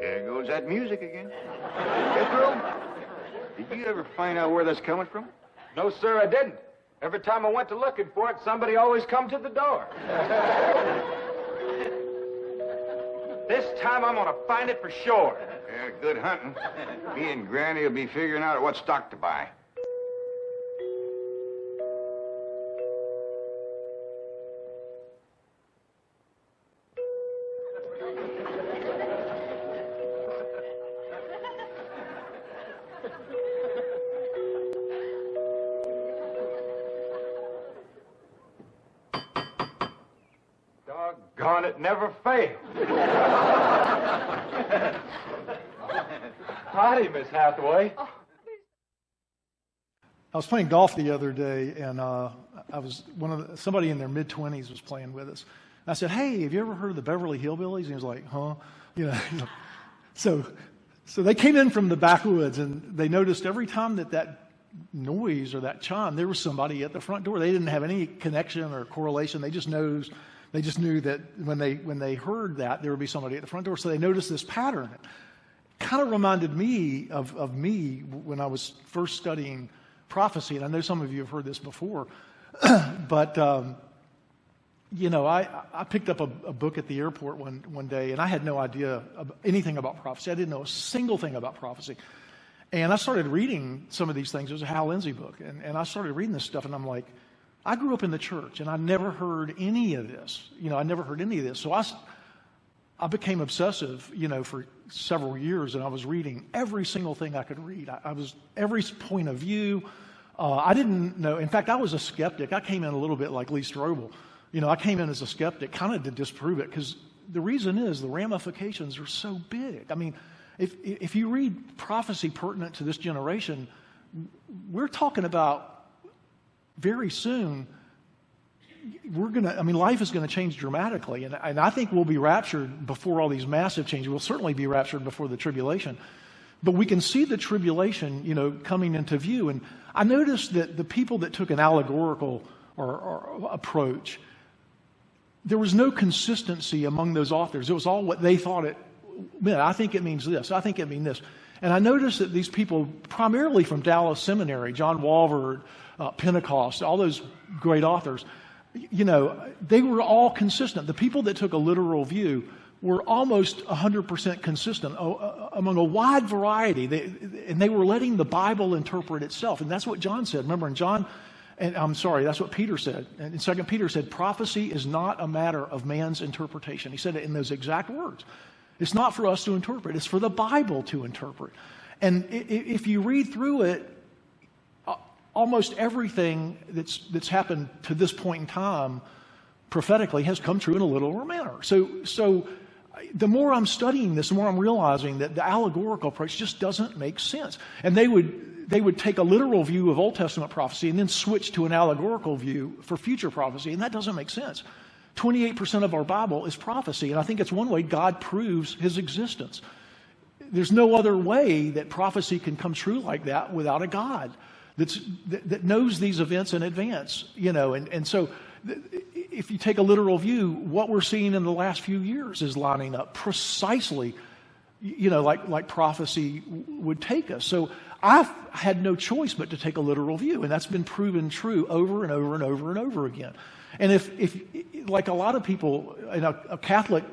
There goes that music again. Jethro, did you ever find out where that's coming from? No, sir, I didn't. Every time I went to looking for it, somebody always come to the door. This time I'm going to find it for sure. Yeah, good hunting. Me and Granny will be figuring out what stock to buy. Doggone it, never failed. Howdy, Miss Hathaway. I was playing golf the other day, and somebody in their mid-20s was playing with us. I said, "Hey, have you ever heard of the Beverly Hillbillies?" And he was like, "Huh?" You know. So they came in from the backwoods, and they noticed every time that noise or that chime, there was somebody at the front door. They didn't have any connection or correlation. They just knew that when they heard that, there would be somebody at the front door. So they noticed this pattern. It kind of reminded me of me when I was first studying prophecy, and I know some of you have heard this before, but I picked up a book at the airport one day, and I had no idea anything about prophecy. I didn't know a single thing about prophecy. And I started reading some of these things. It was a Hal Lindsey book, and I started reading this stuff, and I'm like, I grew up in the church, and I never heard any of this. I never heard any of this. So I became obsessive, for several years, and I was reading every single thing I could read. I was every point of view. I didn't know. In fact, I was a skeptic. I came in a little bit like Lee Strobel. I came in as a skeptic, kind of to disprove it, because the reason is the ramifications are so big. I mean, if you read prophecy pertinent to this generation, we're talking about very soon, life is going to change dramatically. And I think we'll be raptured before all these massive changes. We'll certainly be raptured before the tribulation. But we can see the tribulation, coming into view. And I noticed that the people that took an allegorical or approach, there was no consistency among those authors. It was all what they thought it meant. I think it means this. I think it means this. And I noticed that these people, primarily from Dallas Seminary, John Walvoord, Pentecost, all those great authors, they were all consistent. The people that took a literal view were almost 100% consistent among a wide variety. They were letting the Bible interpret itself. And that's what John said. Remember, that's what Peter said. And in 2 Peter said, prophecy is not a matter of man's interpretation. He said it in those exact words. It's not for us to interpret. It's for the Bible to interpret. And if you read through it, almost everything that's happened to this point in time prophetically has come true in a literal manner. So the more I'm studying this, the more I'm realizing that the allegorical approach just doesn't make sense. And they would take a literal view of Old Testament prophecy and then switch to an allegorical view for future prophecy, and that doesn't make sense. 28% of our Bible is prophecy, and I think it's one way God proves his existence. There's no other way that prophecy can come true like that without a God that knows these events in advance, and so if you take a literal view, what we're seeing in the last few years is lining up precisely, like prophecy would take us. So I've had no choice but to take a literal view, and that's been proven true over and over and over and over again. And if like a lot of people in a Catholic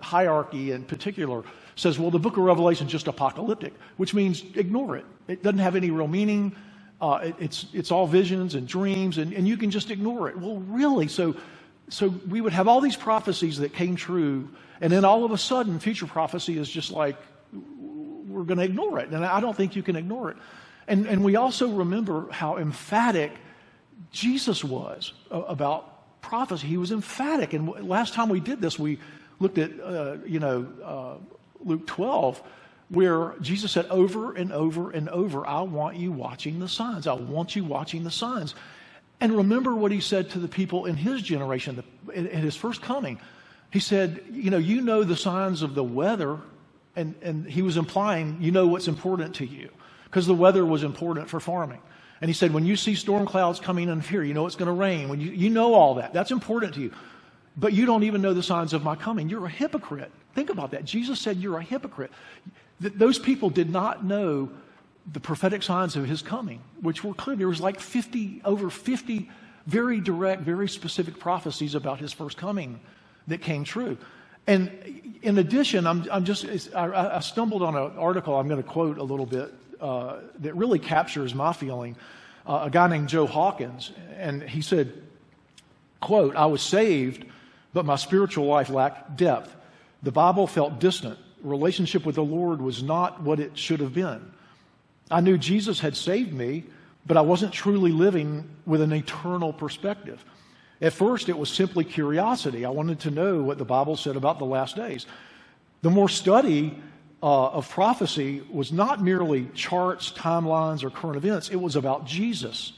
hierarchy in particular says, well, the book of Revelation is just apocalyptic, which means ignore it. It doesn't have any real meaning. It's all visions and dreams, and you can just ignore it. Well, really? So we would have all these prophecies that came true, and then all of a sudden, future prophecy is just like, we're going to ignore it. And I don't think you can ignore it. And we also remember how emphatic Jesus was about prophecy. He was emphatic. And last time we did this, we looked at, Luke 12, where Jesus said over and over and over, I want you watching the signs. I want you watching the signs. And remember what he said to the people in his generation, in his first coming. He said, you know the signs of the weather, and he was implying, what's important to you, because the weather was important for farming. And he said, when you see storm clouds coming in here, you know it's going to rain. When you know all that, that's important to you. but you don't even know the signs of my coming. You're a hypocrite. Think about that. Jesus said you're a hypocrite. Those people did not know the prophetic signs of his coming, which were clear. There was like over 50 very direct, very specific prophecies about his first coming that came true. And in addition, I stumbled on an article I'm going to quote a little bit that really captures my feeling. A guy named Joe Hawkins, and he said, quote, "I was saved, but my spiritual life lacked depth. The Bible felt distant. Relationship with the Lord was not what it should have been. I knew Jesus had saved me, but I wasn't truly living with an eternal perspective. At first, it was simply curiosity. I wanted to know what the Bible said about the last days. The more study of prophecy was not merely charts, timelines, or current events. It was about Jesus.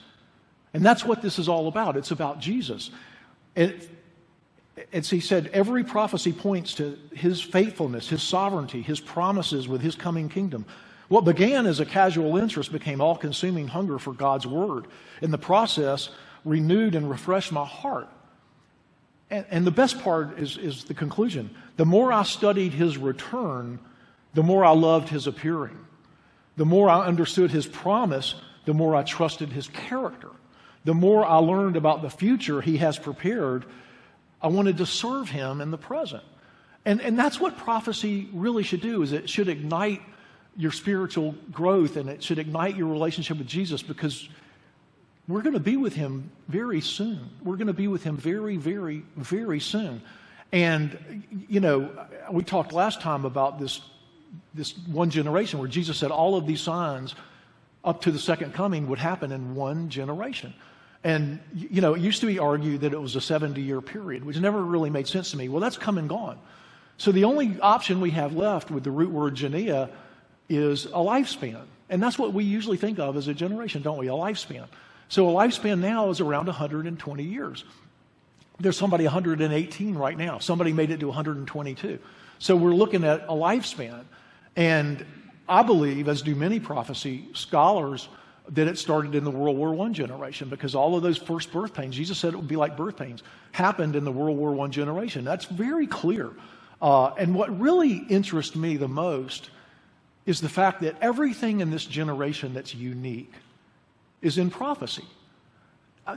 And that's what this is all about. It's about Jesus." And he said, every prophecy points to his faithfulness, his sovereignty, his promises with his coming kingdom. What began as a casual interest became all-consuming hunger for God's word. In the process, renewed and refreshed my heart. And the best part is the conclusion. The more I studied his return, the more I loved his appearing. The more I understood his promise, the more I trusted his character. The more I learned about the future he has prepared, I wanted to serve him in the present. And that's what prophecy really should do, is it should ignite your spiritual growth, and it should ignite your relationship with Jesus, because we're going to be with him very soon. We're going to be with him very, very, very soon. And, you know, we talked last time about this one generation where Jesus said all of these signs up to the second coming would happen in one generation. And, you know, it used to be argued that it was a 70-year period, which never really made sense to me. Well, that's come and gone. So the only option we have left with the root word genea is a lifespan. And that's what we usually think of as a generation, don't we? A lifespan. So a lifespan now is around 120 years. There's somebody 118 right now. Somebody made it to 122. So we're looking at a lifespan. And I believe, as do many prophecy scholars, that it started in the World War I generation, because all of those first birth pains, Jesus said it would be like birth pains, happened in the World War I generation. That's very clear. And what really interests me the most is the fact that everything in this generation that's unique is in prophecy.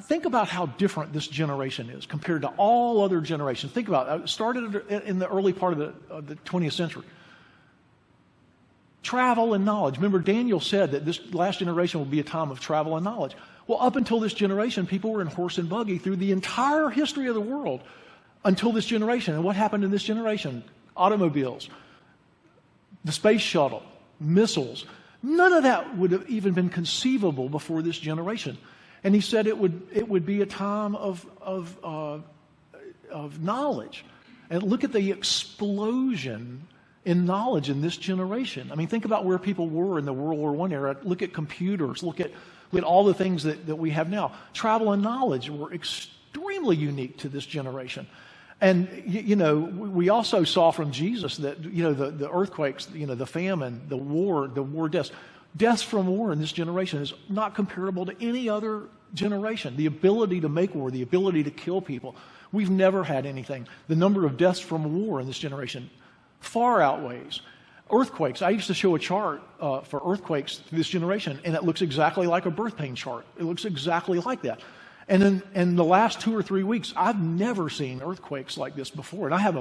Think about how different this generation is compared to all other generations. Think about it. It started in the early part of the 20th century. Travel and knowledge. Remember, Daniel said that this last generation will be a time of travel and knowledge. Well, up until this generation, people were in horse and buggy through the entire history of the world until this generation. And what happened in this generation? Automobiles, the space shuttle, missiles. None of that would have even been conceivable before this generation. And he said it would be a time of knowledge. And look at the explosion in knowledge in this generation. I mean, think about where people were in the World War I era. Look at computers. Look at all the things that we have now. Travel and knowledge were extremely unique to this generation. And, you know, we also saw from Jesus that, you know, the earthquakes, you know, the famine, the war deaths from war in this generation is not comparable to any other generation. The ability to make war, the ability to kill people. We've never had anything. The number of deaths from war in this generation far outweighs earthquakes. I used to show a chart for earthquakes this generation, and it looks exactly like a birth pain chart. It looks exactly like that. And in the last 2 or 3 weeks, I've never seen earthquakes like this before. And I have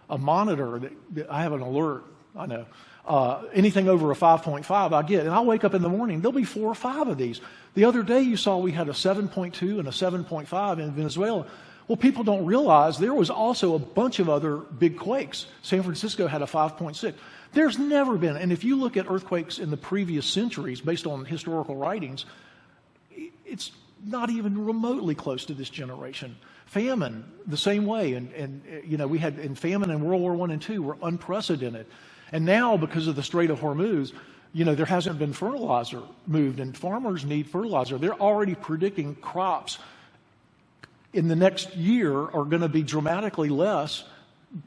a monitor that I have an alert. I know. Anything over a 5.5 I get. And I'll wake up in the morning, there'll be 4 or 5 of these. The other day you saw we had a 7.2 and a 7.5 in Venezuela. Well, people don't realize there was also a bunch of other big quakes. San Francisco had a 5.6. There's never been, and if you look at earthquakes in the previous centuries based on historical writings, it's not even remotely close to this generation. Famine, the same way. And you know, we had in famine in World War I and II were unprecedented. And now, because of the Strait of Hormuz, you know, there hasn't been fertilizer moved, and farmers need fertilizer. They're already predicting crops in the next year are going to be dramatically less.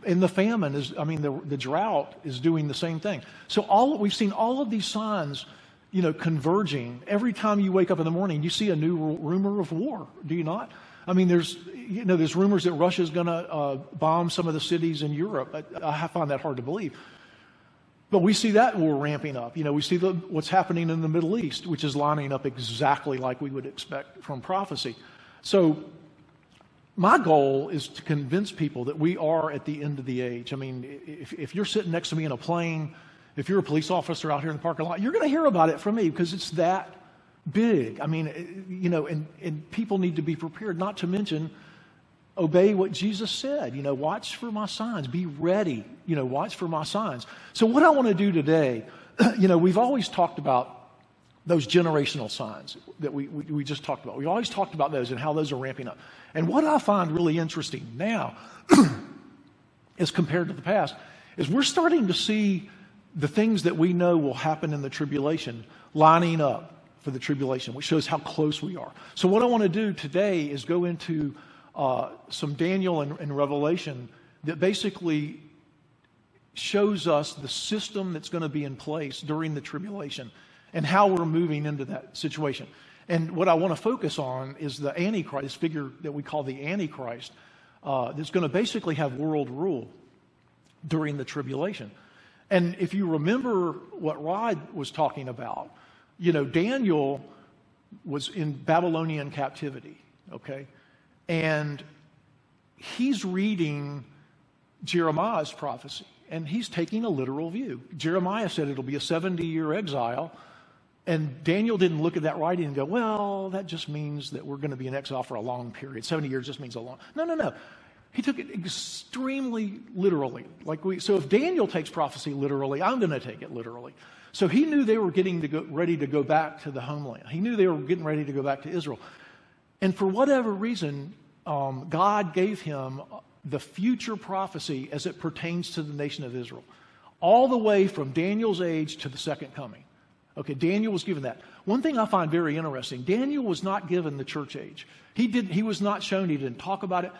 And the famine is, I mean, the drought is doing the same thing. So we've seen all of these signs, you know, converging. Every time you wake up in the morning, you see a new rumor of war, do you not? I mean, there's rumors that Russia's going to bomb some of the cities in Europe. I find that hard to believe. But we see that war ramping up. We see what's happening in the Middle East, which is lining up exactly like we would expect from prophecy. So my goal is to convince people that we are at the end of the age. I mean, if you're sitting next to me in a plane, if you're a police officer out here in the parking lot, you're going to hear about it from me because it's that big. I mean, and people need to be prepared, not to mention obey what Jesus said. Watch for my signs. Be ready. Watch for my signs. So what I want to do today, we've always talked about those generational signs that we just talked about. We always talked about those and how those are ramping up. And what I find really interesting now, as compared to the past, is we're starting to see the things that we know will happen in the tribulation lining up for the tribulation, which shows how close we are. So what I want to do today is go into some Daniel and Revelation that basically shows us the system that's going to be in place during the tribulation and how we're moving into that situation. And what I want to focus on is the Antichrist, this figure that we call the Antichrist, that's going to basically have world rule during the tribulation. And if you remember what Rod was talking about, Daniel was in Babylonian captivity, okay? And he's reading Jeremiah's prophecy, and he's taking a literal view. Jeremiah said it'll be a 70-year exile, and Daniel didn't look at that writing and go, well, that just means that we're going to be in exile for a long period. 70 years just means a long... No. He took it extremely literally. So if Daniel takes prophecy literally, I'm going to take it literally. So he knew they were ready to go back to the homeland. He knew they were getting ready to go back to Israel. And for whatever reason, God gave him the future prophecy as it pertains to the nation of Israel, all the way from Daniel's age to the second coming. Okay, Daniel was given that. One thing I find very interesting, Daniel was not given the church age. He was not shown, he didn't talk about it.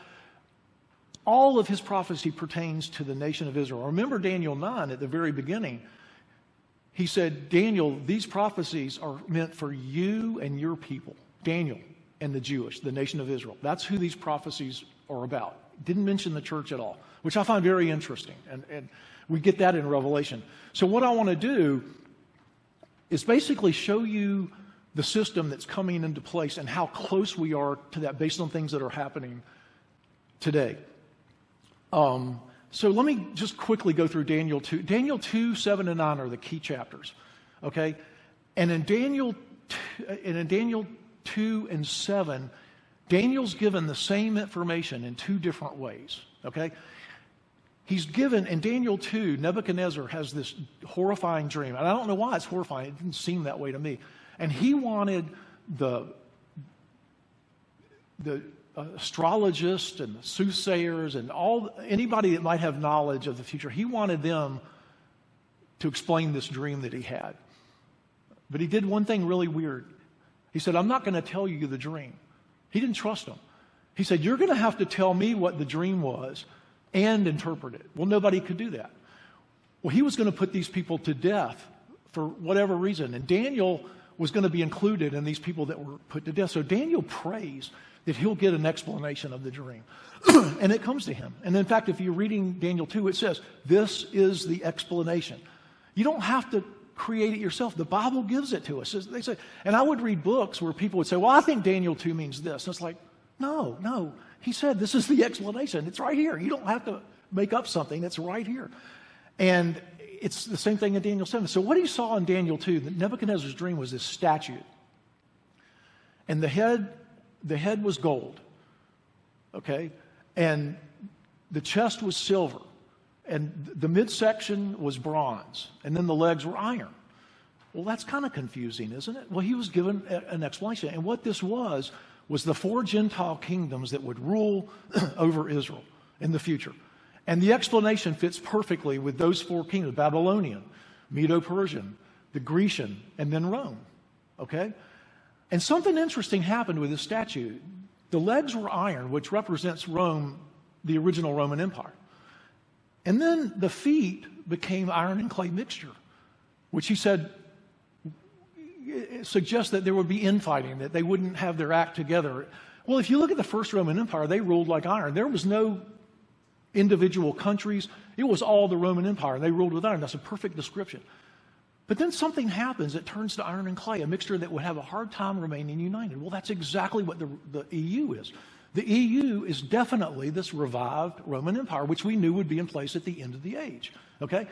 All of his prophecy pertains to the nation of Israel. Remember Daniel 9 at the very beginning. He said, Daniel, these prophecies are meant for you and your people. Daniel and the Jewish, the nation of Israel. That's who these prophecies are about. Didn't mention the church at all, which I find very interesting. And we get that in Revelation. So what I want to do is basically show you the system that's coming into place and how close we are to that based on things that are happening today. So let me just quickly go through Daniel 2. Daniel 2, 7, and 9 are the key chapters, okay? And in Daniel 2 and 7, Daniel's given the same information in two different ways, okay? He's given, in Daniel 2, Nebuchadnezzar has this horrifying dream. And I don't know why it's horrifying. It didn't seem that way to me. And he wanted the astrologists and the soothsayers and anybody that might have knowledge of the future, he wanted them to explain this dream that he had. But he did one thing really weird. He said, I'm not going to tell you the dream. He didn't trust them. He said, you're going to have to tell me what the dream was and interpret it. Well, nobody could do that. Well, he was going to put these people to death for whatever reason. And Daniel was going to be included in these people that were put to death. So Daniel prays that he'll get an explanation of the dream. And it comes to him. And in fact, if you're reading Daniel 2, it says, this is the explanation. You don't have to create it yourself. The Bible gives it to us. They say, and I would read books where people would say, well, I think Daniel 2 means this. And it's like, no. He said, this is the explanation. It's right here. You don't have to make up something. It's right here. And it's the same thing in Daniel 7. So what he saw in Daniel 2, Nebuchadnezzar's dream was this statue. And the head was gold. Okay? And the chest was silver. And the midsection was bronze. And then the legs were iron. Well, that's kind of confusing, isn't it? Well, he was given an explanation. And what this was the 4 Gentile kingdoms that would rule over Israel in the future. And the explanation fits perfectly with those 4 kingdoms, Babylonian, Medo-Persian, the Grecian, and then Rome. Okay? And something interesting happened with this statue. The legs were iron, which represents Rome, the original Roman Empire. And then the feet became iron and clay mixture, which he said suggests that there would be infighting, that they wouldn't have their act together. Well, if you look at the first Roman Empire, they ruled like iron. There was no individual countries. It was all the Roman Empire. They ruled with iron. That's a perfect description. But then something happens. It turns to iron and clay, a mixture that would have a hard time remaining united. Well, that's exactly what the EU is. The EU is definitely this revived Roman Empire, which we knew would be in place at the end of the age. Okay?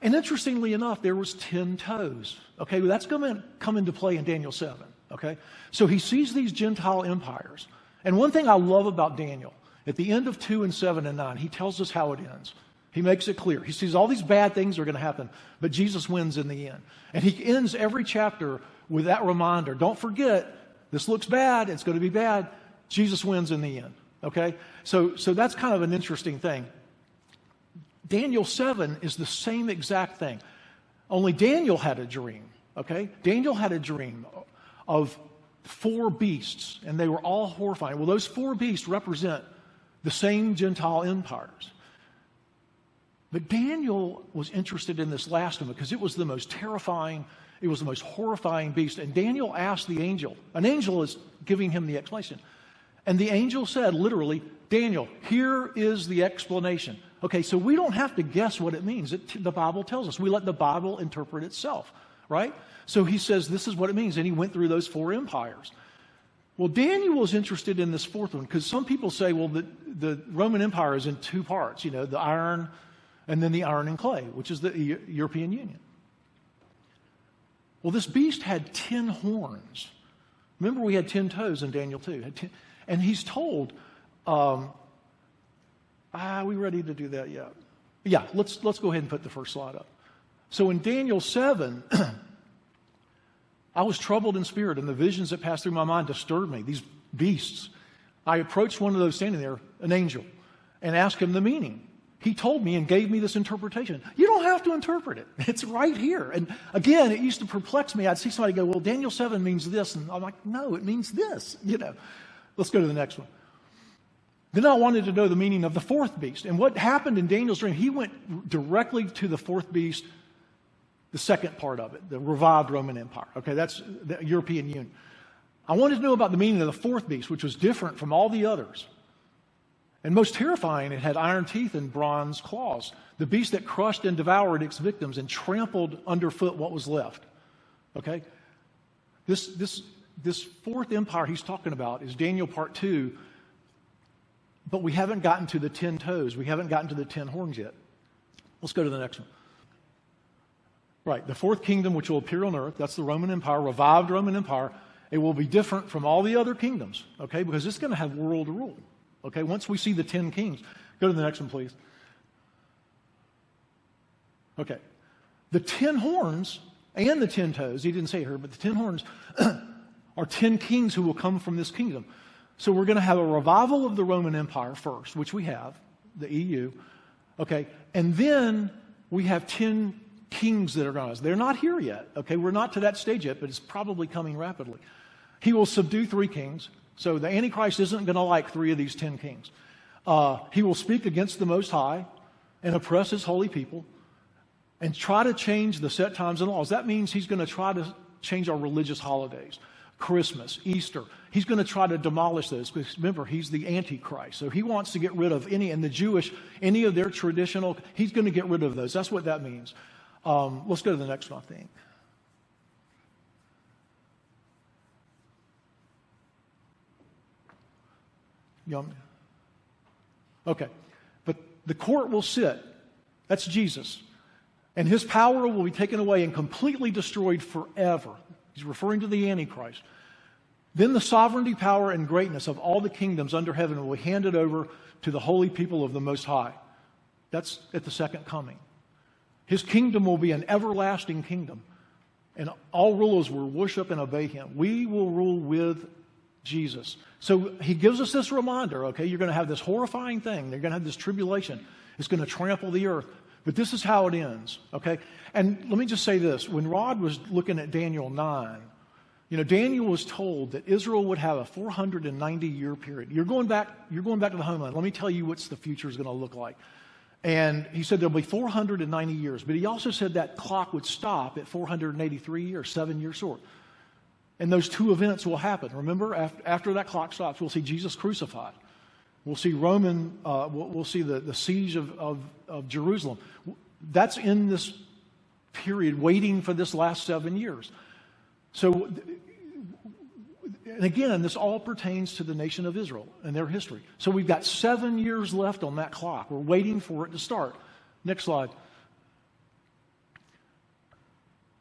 And interestingly enough, there was 10 toes. Okay? Well, that's going to come into play in Daniel 7. Okay? So he sees these Gentile empires. And one thing I love about Daniel, at the end of 2 and 7 and 9, he tells us how it ends. He makes it clear. He sees all these bad things are going to happen, but Jesus wins in the end. And he ends every chapter with that reminder. Don't forget, this looks bad. It's going to be bad. Jesus wins in the end. Okay? So that's kind of an interesting thing. Daniel 7 is the same exact thing. Only Daniel had a dream. Okay? Daniel had a dream of 4 beasts, and they were all horrifying. Well, those 4 beasts represent the same Gentile empires. But Daniel was interested in this last one because it was the most terrifying, it was the most horrifying beast. And Daniel asked the angel, an angel is giving him the explanation. And the angel said, literally, Daniel, here is the explanation. Okay, so we don't have to guess what it means. The Bible tells us. We let the Bible interpret itself, right? So he says, this is what it means. And he went through those 4 empires. Well, Daniel was interested in this 4th one because some people say, well, the Roman Empire is in 2 parts, the iron and then the iron and clay, which is the European Union. Well, this beast had 10 horns. Remember, we had 10 toes in Daniel 2. And he's told, are we ready to do that yet? Yeah, let's go ahead and put the first slide up. So in Daniel 7, I was troubled in spirit, and the visions that passed through my mind disturbed me, these beasts. I approached one of those standing there, an angel, and asked him the meaning. He told me and gave me this interpretation. You don't have to interpret it. It's right here. And again, it used to perplex me. I'd see somebody go, well, Daniel 7 means this. And I'm like, no, it means this. Let's go to the next one. Then I wanted to know the meaning of the 4th beast. And what happened in Daniel's dream, he went directly to the 4th beast, the second part of it, the revived Roman Empire. Okay, that's the European Union. I wanted to know about the meaning of the 4th beast, which was different from all the others. And most terrifying, it had iron teeth and bronze claws. The beast that crushed and devoured its victims and trampled underfoot what was left. Okay? This 4th empire he's talking about is Daniel part 2, but we haven't gotten to the 10 toes. We haven't gotten to the 10 horns yet. Let's go to the next one. Right, the 4th kingdom which will appear on earth, that's the Roman Empire, revived Roman Empire. It will be different from all the other kingdoms, okay, because it's going to have world rule. Okay, once we see the 10 kings. Go to the next one, please. Okay. The 10 horns and the 10 toes, he didn't say it here, but the 10 horns are 10 kings who will come from this kingdom. So we're going to have a revival of the Roman Empire first, which we have, the EU. Okay, and then we have 10 kings that are going to. They're not here yet. Okay, we're not to that stage yet, but it's probably coming rapidly. He will subdue 3 kings. So the Antichrist isn't going to like 3 of these 10 kings. He will speak against the Most High and oppress his holy people and try to change the set times and laws. That means he's going to try to change our religious holidays, Christmas, Easter. He's going to try to demolish those because remember, he's the Antichrist. So he wants to get rid of any of their traditional, he's going to get rid of those. That's what that means. Let's go to the next one, I think. Okay, but the court will sit. That's Jesus. And his power will be taken away and completely destroyed forever. He's referring to the Antichrist. Then the sovereignty, power, and greatness of all the kingdoms under heaven will be handed over to the holy people of the Most High. That's at the second coming. His kingdom will be an everlasting kingdom. And all rulers will worship and obey him. We will rule with Jesus. So he gives us this reminder, okay, you're going to have this horrifying thing. You're going to have this tribulation. It's going to trample the earth. But this is how it ends, okay? And let me just say this. When Rod was looking at Daniel 9, Daniel was told that Israel would have a 490-year period. You're going back to the homeland. Let me tell you what the future is going to look like. And he said there'll be 490 years. But he also said that clock would stop at 483 years, 7 years short. And those two events will happen. Remember, after that clock stops, we'll see Jesus crucified. We'll see we'll see the siege of Jerusalem. That's in this period, waiting for this last 7 years. So, and again, this all pertains to the nation of Israel and their history. So we've got 7 years left on that clock. We're waiting for it to start. Next slide.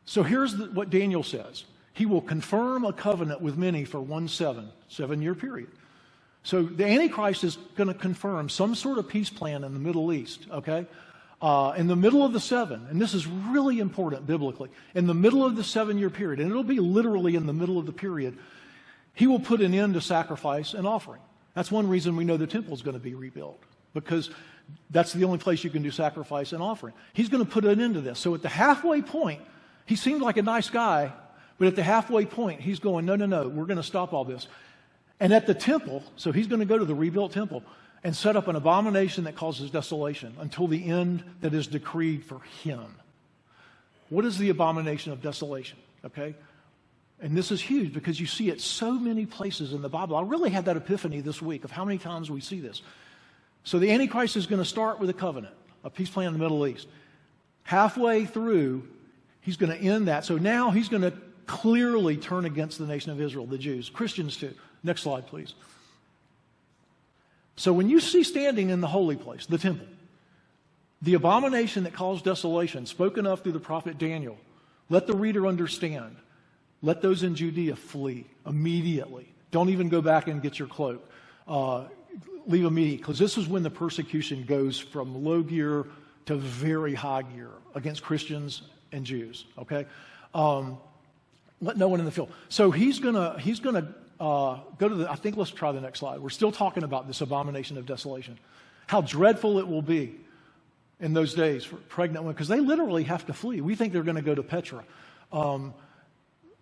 So here's what Daniel says. He will confirm a covenant with many for 7-year period. So the Antichrist is going to confirm some sort of peace plan in the Middle East, okay? In the middle of the 7, and this is really important biblically, in the middle of the 7-year period, and it'll be literally in the middle of the period, he will put an end to sacrifice and offering. That's one reason we know the temple is going to be rebuilt, because that's the only place you can do sacrifice and offering. He's going to put an end to this. So at the halfway point, he seemed like a nice guy, but at the halfway point, he's going, no, we're going to stop all this. And at the temple, so he's going to go to the rebuilt temple and set up an abomination that causes desolation until the end that is decreed for him. What is the abomination of desolation? Okay? And this is huge because you see it so many places in the Bible. I really had that epiphany this week of how many times we see this. So the Antichrist is going to start with a covenant, a peace plan in the Middle East. Halfway through, he's going to end that. So now he's going to clearly turn against the nation of Israel, the Jews, Christians too. Next slide, please. So when you see standing in the holy place, the temple, the abomination that caused desolation, spoken of through the prophet Daniel, let the reader understand. Let those in Judea flee immediately. Don't even go back and get your cloak. Leave immediately, because this is when the persecution goes from low gear to very high gear against Christians and Jews. Okay, let no one in the field. So he's gonna go to the. I think let's try the next slide. We're still talking about this abomination of desolation. How dreadful it will be in those days for pregnant women, because they literally have to flee. We think they're going to go to Petra.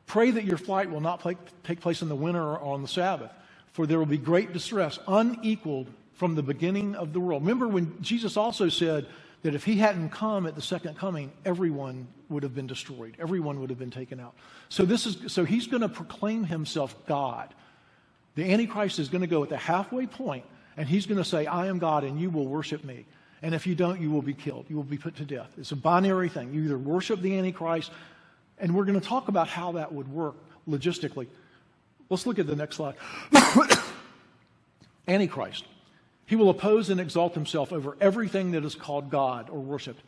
Pray that your flight will not take place in the winter or on the Sabbath, for there will be great distress, unequaled from the beginning of the world. Remember when Jesus also said that if he hadn't come at the second coming, everyone would have been destroyed. Everyone would have been taken out. So he's going to proclaim himself God. The Antichrist is going to go at the halfway point, and he's going to say, I am God, and you will worship me. And if you don't, you will be killed. You will be put to death. It's a binary thing. You either worship the Antichrist, and we're going to talk about how that would work logistically. Let's look at the next slide. Antichrist. He will oppose and exalt himself over everything that is called God or worshiped.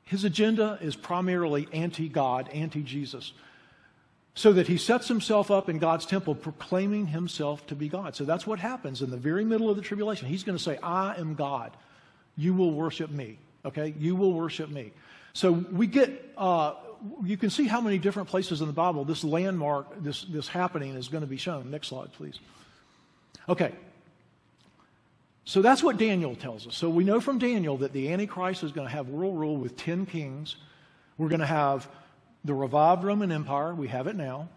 His agenda is primarily anti-God, anti-Jesus, so that he sets himself up in God's temple proclaiming himself to be God. So that's what happens in the very middle of the tribulation. He's going to say, I am God. You will worship me. Okay? You will worship me. So we get... you can see how many different places in the Bible this landmark, this happening is going to be shown. Next slide, please. Okay. So that's what Daniel tells us. So we know from Daniel that the Antichrist is going to have world rule with 10 kings. We're going to have the revived Roman Empire. We have it now.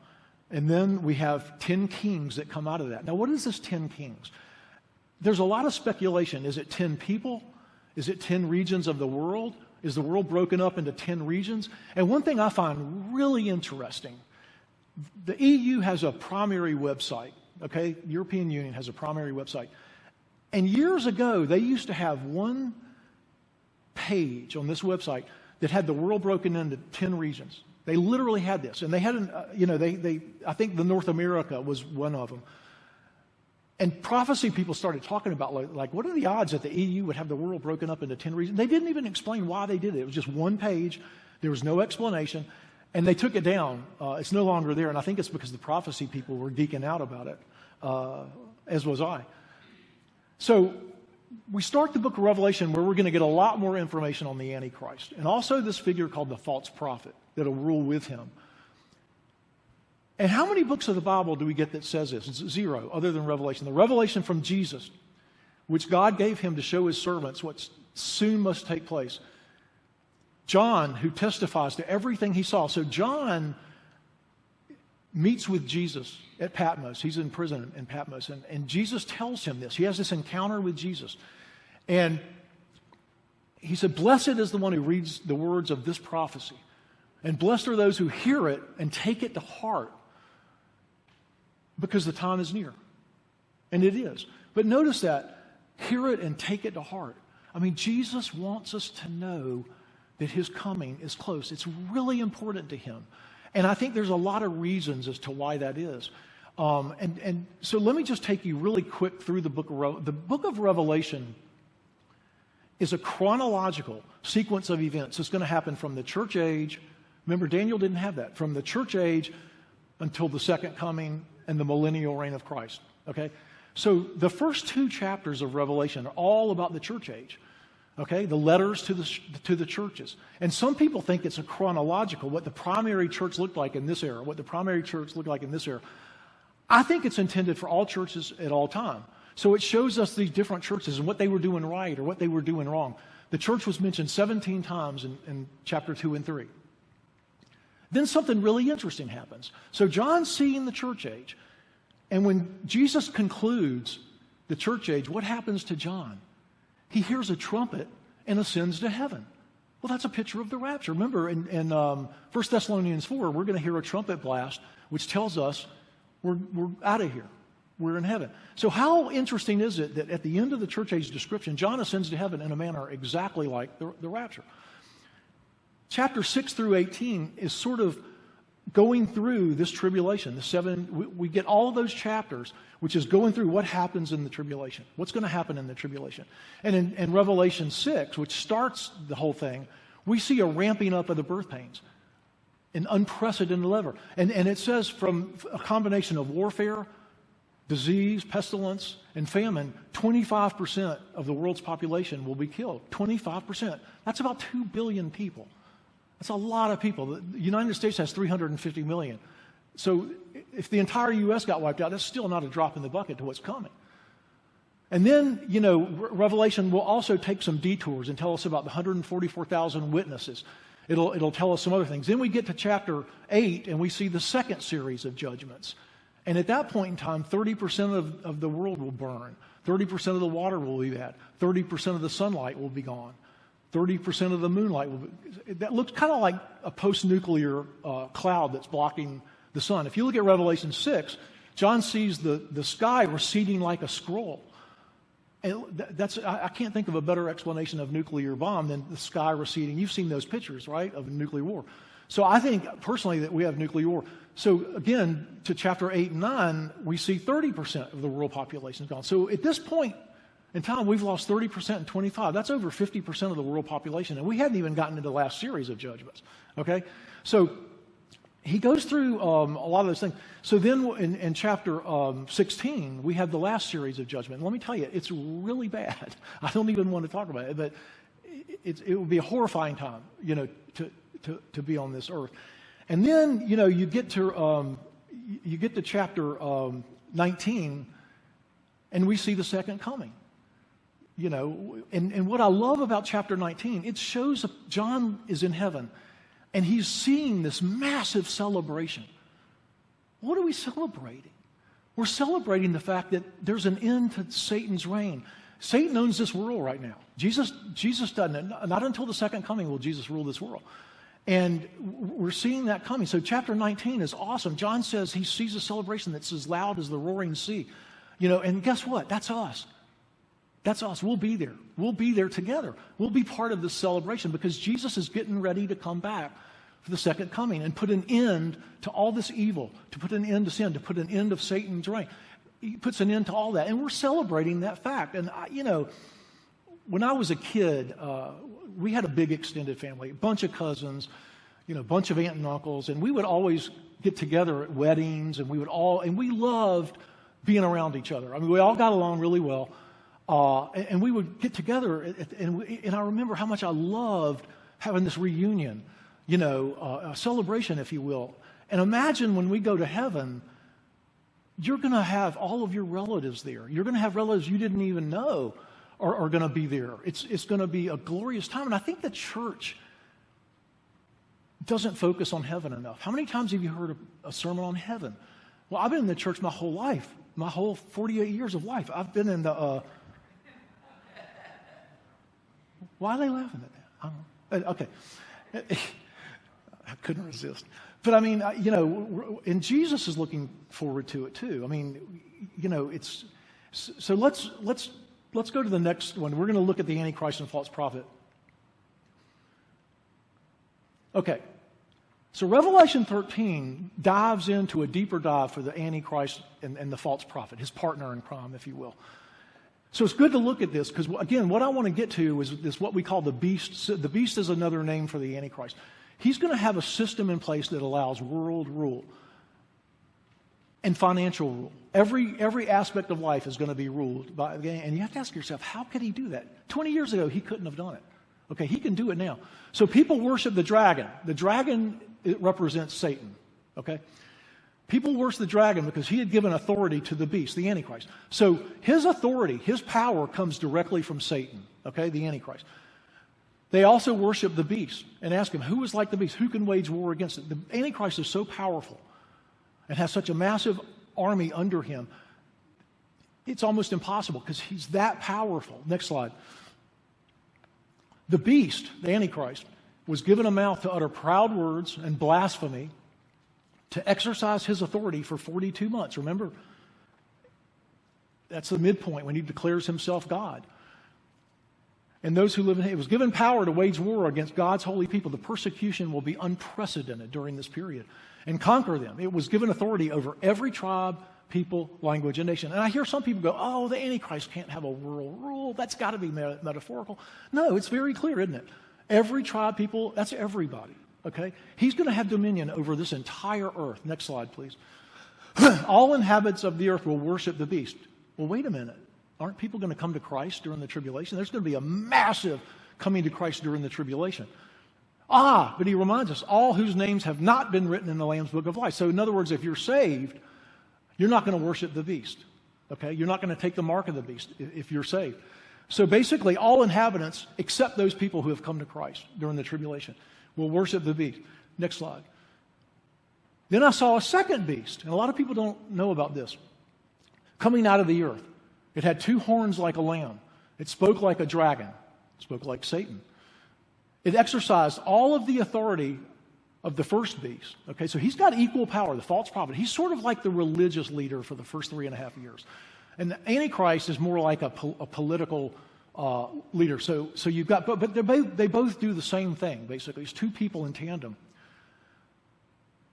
And then we have 10 kings that come out of that. Now, what is this 10 kings? There's a lot of speculation. Is it 10 people? Is it 10 regions of the world? Is the world broken up into 10 regions? And one thing I find really interesting, the EU has a primary website, okay? European Union has a primary website. And years ago, they used to have one page on this website that had the world broken into 10 regions. They literally had this. And they had, I think the North America was one of them. And prophecy people started talking about, like, what are the odds that the EU would have the world broken up into 10 regions? They didn't even explain why they did it. It was just one page. There was no explanation. And they took it down. It's no longer there. And I think it's because the prophecy people were geeking out about it, as was I. So we start the book of Revelation where we're going to get a lot more information on the Antichrist. And also this figure called the false prophet that will rule with him. And how many books of the Bible do we get that says this? It's 0, other than Revelation. The revelation from Jesus, which God gave him to show his servants what soon must take place. John, who testifies to everything he saw. So John meets with Jesus at Patmos. He's in prison in Patmos. And Jesus tells him this. He has this encounter with Jesus. And he said, blessed is the one who reads the words of this prophecy. And blessed are those who hear it and take it to heart because the time is near. And it is. But notice that. Hear it and take it to heart. I mean, Jesus wants us to know that his coming is close. It's really important to him. And I think there's a lot of reasons as to why that is. And so let me just take you really quick through the book of Revelation is a chronological sequence of events that's going to happen from the church age. Remember, Daniel didn't have that. From the church age until the second coming and the millennial reign of Christ. Okay? So the first 2 chapters of Revelation are all about the church age. Okay? The letters to the churches. And some people think it's a chronological, what the primary church looked like in this era, what the primary church looked like in this era. I think it's intended for all churches at all time. So it shows us these different churches and what they were doing right or what they were doing wrong. The church was mentioned 17 times in chapter 2 and 3. Then something really interesting happens. So John's seeing the church age. And when Jesus concludes the church age, what happens to John? He hears a trumpet and ascends to heaven. Well, that's a picture of the rapture. Remember, in 1 Thessalonians 4, we're going to hear a trumpet blast, which tells us we're out of here. We're in heaven. So how interesting is it that at the end of the church age description, John ascends to heaven in a manner exactly like the rapture? Chapter 6 through 18 is sort of going through this tribulation. We get all of those chapters, which is going through what happens in the tribulation. What's going to happen in the tribulation. And in Revelation 6, which starts the whole thing, we see a ramping up of the birth pains. An unprecedented level. And it says from a combination of warfare, disease, pestilence, and famine, 25% of the world's population will be killed. 25%. That's about 2 billion people. That's a lot of people. The United States has 350 million. So if the entire U.S. got wiped out, that's still not a drop in the bucket to what's coming. And then, Revelation will also take some detours and tell us about the 144,000 witnesses. It'll tell us some other things. Then we get to chapter 8, and we see the second series of judgments. And at that point in time, 30% of the world will burn. 30% of the water will be bad. 30% of the sunlight will be gone. 30% of the moonlight will be... That looks kind of like a post-nuclear cloud that's blocking the sun. If you look at Revelation 6, John sees the sky receding like a scroll. And I can't think of a better explanation of nuclear bomb than the sky receding. You've seen those pictures, right, of a nuclear war. So I think, personally, that we have nuclear war. So, again, to chapter 8 and 9, we see 30% of the world population is gone. So at this point in time, we've lost 30% and 25%. That's over 50% of the world population. And we hadn't even gotten into the last series of judgments. Okay? So he goes through a lot of those things. So then in chapter 16, we have the last series of judgment. And let me tell you, it's really bad. I don't even want to talk about it, but it will be a horrifying time, to be on this earth. And then, you get to chapter 19, and we see the second coming. And what I love about chapter 19, it shows John is in heaven, and he's seeing this massive celebration. What are we celebrating? We're celebrating the fact that there's an end to Satan's reign. Satan owns this world right now. Jesus doesn't. Not until the second coming will Jesus rule this world. And we're seeing that coming. So chapter 19 is awesome. John says he sees a celebration that's as loud as the roaring sea. And guess what? That's us. That's us. We'll be there. We'll be there together. We'll be part of this celebration because Jesus is getting ready to come back for the second coming and put an end to all this evil, to put an end to sin, to put an end of Satan's reign. He puts an end to all that. And we're celebrating that fact. And, when I was a kid, we had a big extended family, a bunch of cousins, a bunch of aunt and uncles, and we would always get together at weddings, and we loved being around each other. I mean, we all got along really well, and we would get together, and I remember how much I loved having this reunion, a celebration, if you will. And imagine when we go to heaven, you're going to have all of your relatives there. You're going to have relatives you didn't even know are going to be there. It's going to be a glorious time. And I think the church doesn't focus on heaven enough. How many times have you heard a sermon on heaven? Well, I've been in the church my whole life, my whole 48 years of life. I've been in the... Why are they laughing at that? I don't know. Okay. Couldn't resist. But I mean, and Jesus is looking forward to it too. I mean, it's so. Let's go to the next one. We're going to look at the Antichrist and false prophet. Okay. So Revelation 13 dives into a deeper dive for the Antichrist and the false prophet, his partner in crime, if you will. So it's good to look at this because, again, what I want to get to is what we call the beast. The beast is another name for the Antichrist. He's going to have a system in place that allows world rule and financial rule. Every aspect of life is going to be ruled by, and you have to ask yourself, how could he do that? 20 years ago, he couldn't have done it. Okay, he can do it now. So people worship the dragon. The dragon, it represents Satan. Okay? People worship the dragon because he had given authority to the beast, the Antichrist. So his authority, his power comes directly from Satan, okay, the Antichrist. They also worship the beast and ask him, who is like the beast? Who can wage war against it? The Antichrist is so powerful and has such a massive army under him, it's almost impossible because he's that powerful. Next slide. The beast, the Antichrist, was given a mouth to utter proud words and blasphemy, to exercise his authority for 42 months. Remember, that's the midpoint when he declares himself God. And those who live in it was given power to wage war against God's holy people. The persecution will be unprecedented during this period and conquer them. It was given authority over every tribe, people, language, and nation. And I hear some people go, oh, the Antichrist can't have a world rule. That's got to be metaphorical. No, it's very clear, isn't it? Every tribe, people, that's everybody. Okay? He's going to have dominion over this entire earth. Next slide, please. All inhabitants of the earth will worship the beast. Well, wait a minute. Aren't people going to come to Christ during the tribulation? There's going to be a massive coming to Christ during the tribulation. But he reminds us, all whose names have not been written in the Lamb's Book of Life. So in other words, if you're saved, you're not going to worship the beast. Okay? You're not going to take the mark of the beast if you're saved. So basically, all inhabitants, except those people who have come to Christ during the tribulation, will worship the beast. Next slide. Then I saw a second beast, and a lot of people don't know about this, coming out of the earth. It had two horns like a lamb. It spoke like a dragon. It spoke like Satan. It exercised all of the authority of the first beast. Okay, so he's got equal power, the false prophet. He's sort of like the religious leader for the first 3.5 years. And the Antichrist is more like a political leader. So you've got, but they both do the same thing, basically. It's two people in tandem.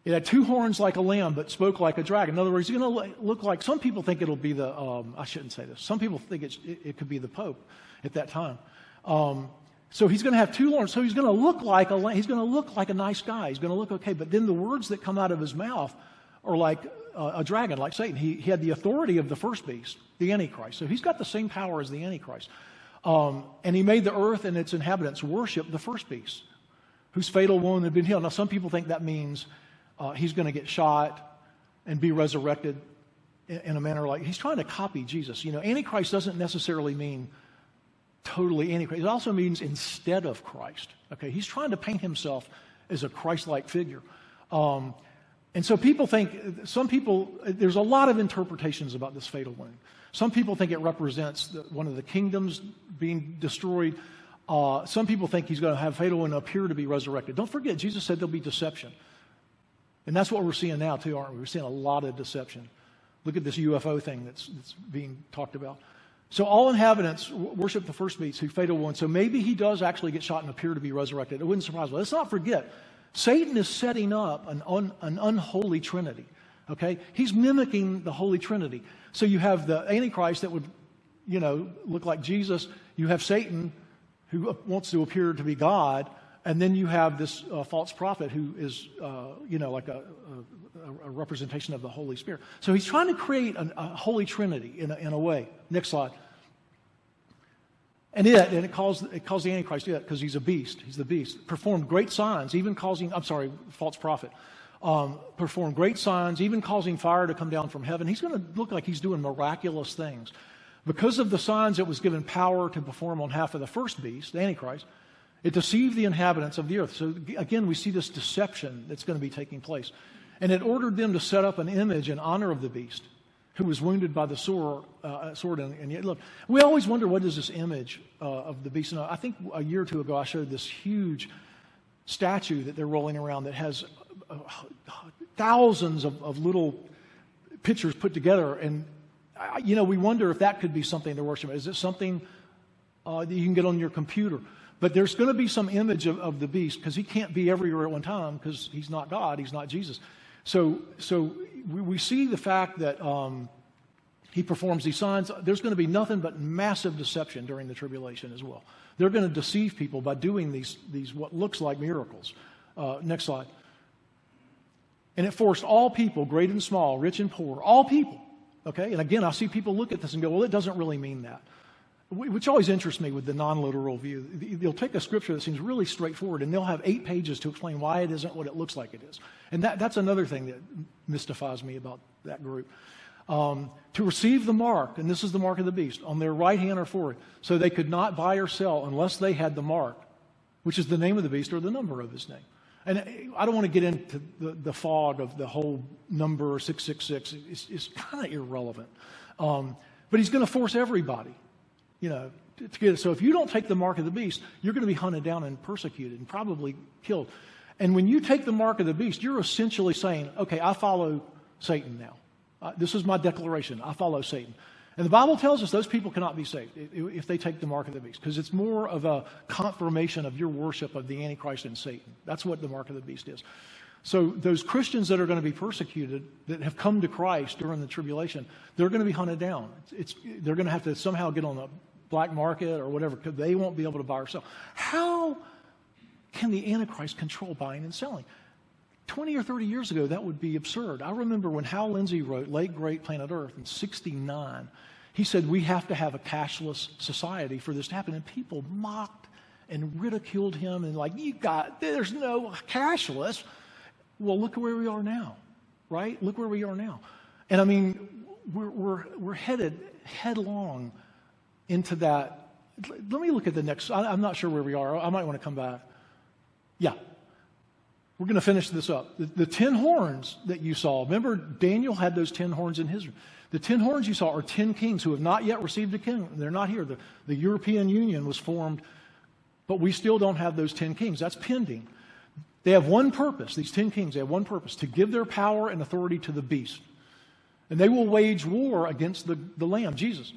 It had two horns like a lamb, but spoke like a dragon. In other words, it's going to look like, some people think it'll be the, I shouldn't say this. Some people think it could be the Pope at that time. So he's going to have two horns. So he's going to look like he's going to look like a nice guy. He's going to look okay. But then the words that come out of his mouth are like a dragon, like Satan. He had the authority of the first beast, the Antichrist. So he's got the same power as the Antichrist. And he made the earth and its inhabitants worship the first beast, whose fatal wound had been healed. Now, some people think that means he's going to get shot and be resurrected in a manner like, he's trying to copy Jesus. You know, Antichrist doesn't necessarily mean totally Antichrist. It also means instead of Christ. Okay, he's trying to paint himself as a Christ-like figure. And so people think, there's a lot of interpretations about this fatal wound. Some people think it represents one of the kingdoms being destroyed. Some people think he's going to have fatal wound and appear to be resurrected. Don't forget, Jesus said there'll be deception. And that's what we're seeing now too, aren't we? We're seeing a lot of deception. Look at this UFO thing that's being talked about. So all inhabitants worship the first beast who fatal wound. So maybe he does actually get shot and appear to be resurrected. It wouldn't surprise me. Let's not forget, Satan is setting up an unholy trinity. Okay? He's mimicking the Holy Trinity. So you have the Antichrist that would, look like Jesus. You have Satan who wants to appear to be God. And then you have this false prophet who is, like a representation of the Holy Spirit. So he's trying to create a Holy Trinity in a way. Next slide. And it calls the Antichrist it because he's a beast. He's the beast. Performed great signs, even causing, false prophet. Performed great signs, even causing fire to come down from heaven. He's going to look like he's doing miraculous things. Because of the signs it was given power to perform on behalf of the first beast, the Antichrist, it deceived the inhabitants of the earth. So again, we see this deception that's going to be taking place. And it ordered them to set up an image in honor of the beast who was wounded by the sword. And yet, look, we always wonder, what is this image of the beast? And I think a year or two ago I showed this huge statue that they're rolling around that has thousands of little pictures put together. And, we wonder if that could be something to worship. Is it something that you can get on your computer? But there's going to be some image of the beast, because he can't be everywhere at one time, because he's not God, he's not Jesus. So we see the fact that he performs these signs. There's going to be nothing but massive deception during the tribulation as well. They're going to deceive people by doing these what looks like miracles. Next slide. And it forced all people, great and small, rich and poor, all people. Okay? And again, I see people look at this and go, well, it doesn't really mean that. Which always interests me with the non-literal view. They'll take a scripture that seems really straightforward, and they'll have 8 pages to explain why it isn't what it looks like it is. And that's another thing that mystifies me about that group. To receive the mark, and this is the mark of the beast, on their right hand or forehead, so they could not buy or sell unless they had the mark, which is the name of the beast or the number of his name. And I don't want to get into the fog of the whole number 666. It's kind of irrelevant. But he's going to force everybody, to get it. So if you don't take the mark of the beast, you're going to be hunted down and persecuted and probably killed. And when you take the mark of the beast, you're essentially saying, okay, I follow Satan now. This is my declaration. I follow Satan. And the Bible tells us those people cannot be saved if they take the mark of the beast, because it's more of a confirmation of your worship of the Antichrist and Satan. That's what the mark of the beast is. So those Christians that are going to be persecuted, that have come to Christ during the tribulation, they're going to be hunted down. They're going to have to somehow get on the black market or whatever, because they won't be able to buy or sell. How can the Antichrist control buying and selling? 20 or 30 years ago, that would be absurd. I remember when Hal Lindsey wrote Late Great Planet Earth in '69, he said we have to have a cashless society for this to happen. And people mocked and ridiculed him and there's no cashless. Well, look where we are now, right? Look where we are now. And I mean, we're headed headlong into that. Let me look at the next. I'm not sure where we are. I might want to come back. Yeah. We're going to finish this up. The 10 horns that you saw, remember Daniel had those 10 horns in his room. The 10 horns you saw are 10 kings who have not yet received a king. They're not here. The European Union was formed, but we still don't have those 10 kings. That's pending. They have one purpose, these 10 kings, they have one purpose, to give their power and authority to the beast. And they will wage war against the Lamb, Jesus.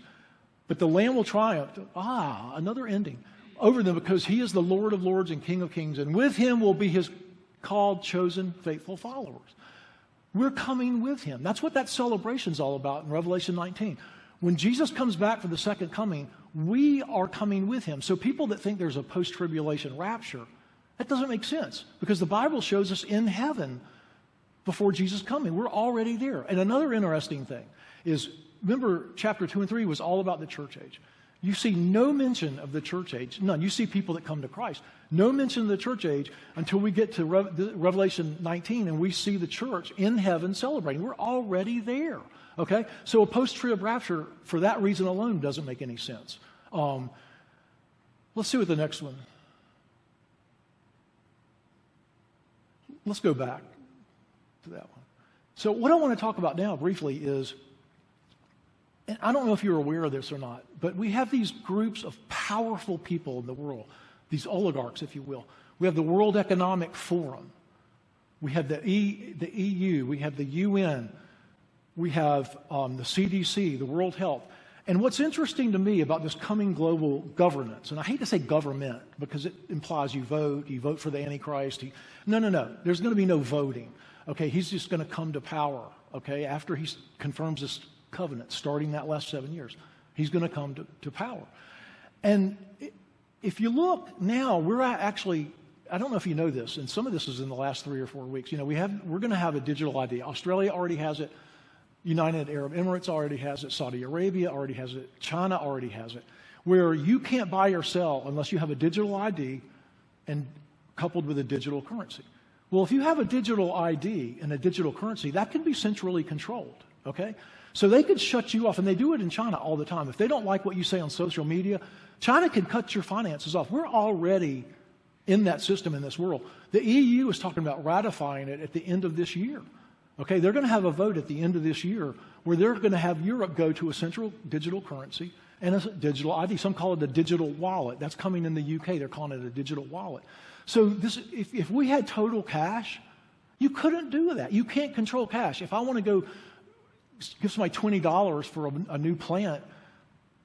But the Lamb will triumph. Another ending. Over them, because he is the Lord of lords and King of kings. And with him will be his called, chosen, faithful followers. We're coming with him. That's what that celebration's all about in Revelation 19. When Jesus comes back for the second coming, we are coming with him. So people that think there's a post-tribulation rapture, that doesn't make sense, because the Bible shows us in heaven before Jesus coming. We're already there. And another interesting thing is, remember chapter 2 and 3 was all about the church age. You see no mention of the church age. None. You see people that come to Christ. No mention of the church age until we get to Revelation 19 and we see the church in heaven celebrating. We're already there. Okay? So a post-trib rapture, for that reason alone, doesn't make any sense. Let's see what the next one. Let's go back to that one. So what I want to talk about now briefly is, and I don't know if you're aware of this or not, but we have these groups of powerful people in the world, these oligarchs, if you will. We have the World Economic Forum. We have the EU. We have the UN. We have the CDC, the World Health. And what's interesting to me about this coming global governance, and I hate to say government because it implies you vote for the Antichrist. No. There's going to be no voting. Okay, he's just going to come to power, okay, after he confirms this covenant, starting that last 7 years. He's going to come to power. And if you look now, we're actually, I don't know if you know this, and some of this is in the last 3 or 4 weeks. We're going to have a digital ID. Australia already has it. United Arab Emirates already has it. Saudi Arabia already has it. China already has it. Where you can't buy or sell unless you have a digital ID and coupled with a digital currency. Well, if you have a digital ID and a digital currency, that can be centrally controlled, okay? So they could shut you off, and they do it in China all the time. If they don't like what you say on social media, China can cut your finances off. We're already in that system in this world. The EU is talking about ratifying it at the end of this year. Okay, they're going to have a vote at the end of this year where they're going to have Europe go to a central digital currency and a digital ID. Some call it a digital wallet. That's coming in the UK. They're calling it a digital wallet. So if we had total cash, you couldn't do that. You can't control cash. If I want to go give somebody $20 for a new plant,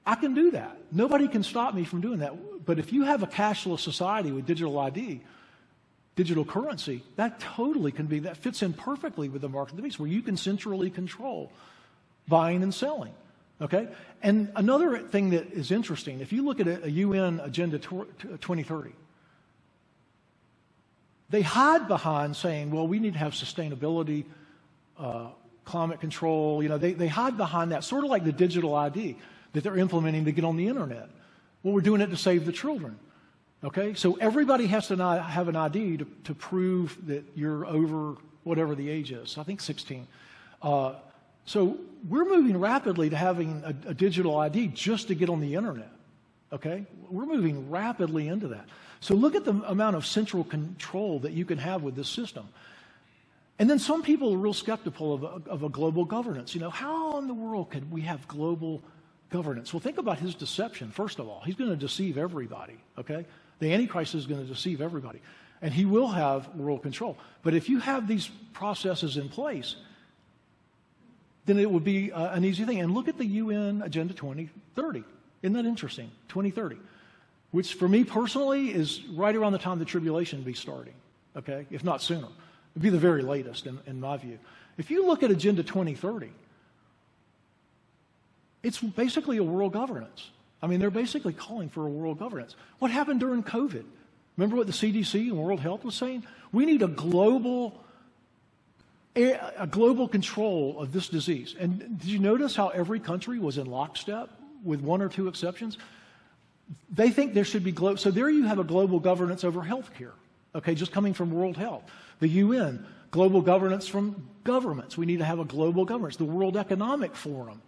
I can do that. Nobody can stop me from doing that. But if you have a cashless society with digital ID, digital currency, that totally can be, that fits in perfectly with the mark of the beast, where you can centrally control buying and selling. Okay? And another thing that is interesting, if you look at a UN Agenda 2030, they hide behind saying, well, we need to have sustainability, climate control. They hide behind that, sort of like the digital ID that they're implementing to get on the internet. Well, we're doing it to save the children. Okay? So everybody has to have an ID to prove that you're over whatever the age is. I think 16. So we're moving rapidly to having a digital ID just to get on the internet. Okay? We're moving rapidly into that. So look at the amount of central control that you can have with this system. And then some people are real skeptical of a global governance. How in the world could we have global governance? Well, think about his deception, first of all. He's going to deceive everybody, okay? The Antichrist is going to deceive everybody. And he will have world control. But if you have these processes in place, then it would be an easy thing. And look at the UN Agenda 2030. Isn't that interesting? 2030. Which for me personally is right around the time the tribulation will be starting, okay? If not sooner. It would be the very latest in my view. If you look at Agenda 2030, it's basically a world governance. I mean, they're basically calling for a world governance. What happened during COVID? Remember what the CDC and World Health was saying? We need a global control of this disease. And did you notice how every country was in lockstep with one or two exceptions? They think there should be global. So there you have a global governance over healthcare, okay, just coming from World Health. The UN, global governance from governments. We need to have a global governance. The World Economic Forum.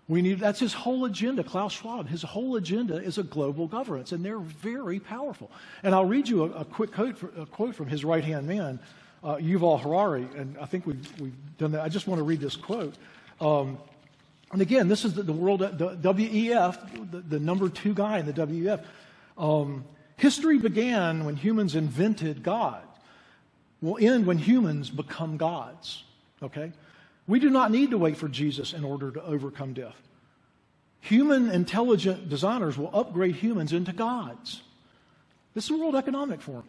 That's his whole agenda, Klaus Schwab. His whole agenda is a global governance, and they're very powerful. And I'll read you a quick quote from his right-hand man, Yuval Harari, and I think we've done that. I just want to read this quote. And again, this is the world, the WEF, the number 2 guy in the WEF. History began when humans invented God. Will end when humans become gods. Okay? We do not need to wait for Jesus in order to overcome death. Human intelligent designers will upgrade humans into gods. This is the World Economic Forum.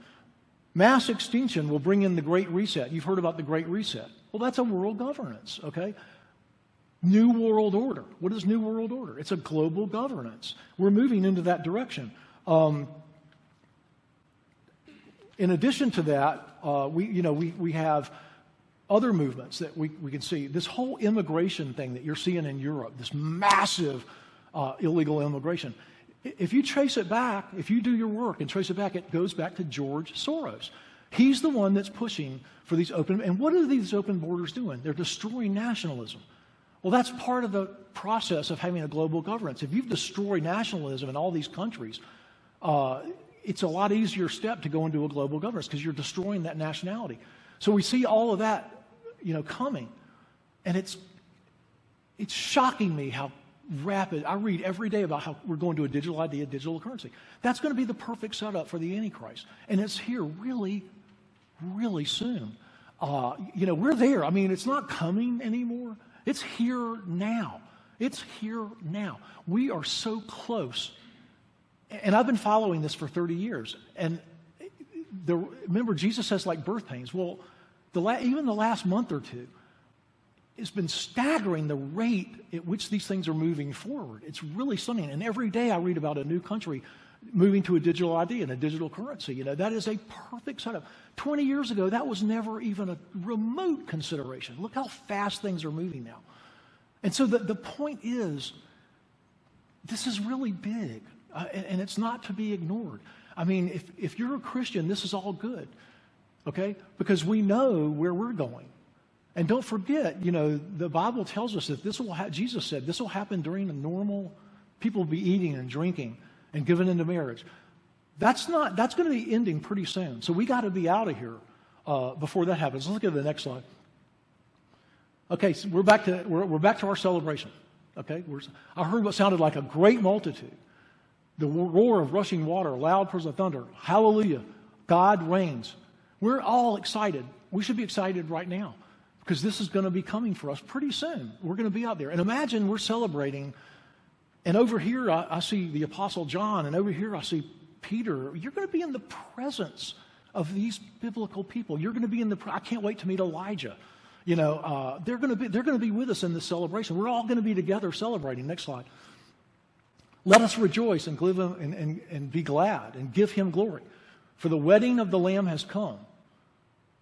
Mass extinction will bring in the Great Reset. You've heard about the Great Reset. Well, that's a world governance, okay? New World Order. What is New World Order? It's a global governance. We're moving into that direction. In addition to that, we have other movements that we can see. This whole immigration thing that you're seeing in Europe, this massive illegal immigration, if you trace it back, if you do your work and trace it back, it goes back to George Soros. He's the one that's pushing for these open, and what are these open borders doing? They're destroying nationalism. Well, that's part of the process of having a global governance. If you've destroyed nationalism in all these countries, it's a lot easier step to go into a global governance because you're destroying that nationality. So we see all of that, coming, and it's shocking me how rapid. I read every day about how we're going to a digital ID, a digital currency. That's going to be the perfect setup for the Antichrist, and it's here really, really soon. We're there. I mean, it's not coming anymore. It's here now. It's here now. We are so close. And I've been following this for 30 years. And remember, Jesus says like birth pains. Well, even the last month or two, it's been staggering the rate at which these things are moving forward. It's really stunning. And every day I read about a new country moving to a digital ID and a digital currency. That is a perfect setup. 20 years ago, that was never even a remote consideration. Look how fast things are moving now. And so the point is, this is really big, and it's not to be ignored. I mean, if you're a Christian, this is all good, okay? Because we know where we're going. And don't forget, the Bible tells us that this will Jesus said this will happen during a normal, people will be eating and drinking and giving into marriage. That's going to be ending pretty soon. So we got to be out of here before that happens. Let's look at the next slide. Okay, so we're back to our celebration. Okay, I heard what sounded like a great multitude. The roar of rushing water, loud peals of thunder, hallelujah, God reigns. We're all excited. We should be excited right now because this is going to be coming for us pretty soon. We're going to be out there. And imagine we're celebrating, and over here I see the Apostle John, and over here I see Peter. You're going to be in the presence of these biblical people. You're going to be I can't wait to meet Elijah. You know, they're going to be with us in this celebration. We're all going to be together celebrating. Next slide. Let us rejoice and be glad and give him glory. For the wedding of the Lamb has come.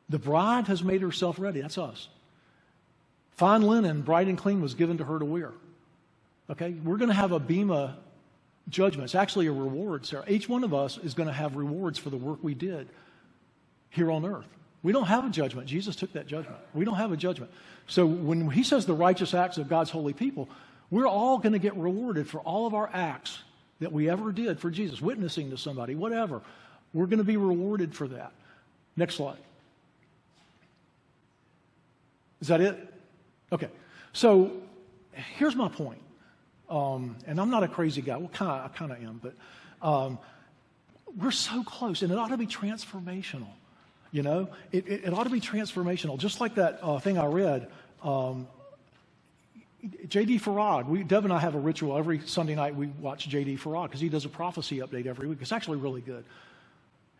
The bride has made herself ready. That's us. Fine linen, bright and clean, was given to her to wear. Okay? We're going to have a bema judgment. It's actually a reward, Sarah. Each one of us is going to have rewards for the work we did here on earth. We don't have a judgment. Jesus took that judgment. We don't have a judgment. So when he says the righteous acts of God's holy people, we're all going to get rewarded for all of our acts that we ever did for Jesus, witnessing to somebody, whatever. We're going to be rewarded for that. Next slide. Is that it? Okay. So here's my point. And I'm not a crazy guy. Well, I kind of am, but we're so close, and it ought to be transformational. You know, it ought to be transformational. Just like that thing I read, J.D. Farag. Deb and I have a ritual every Sunday night. We watch J.D. Farag because he does a prophecy update every week. It's actually really good.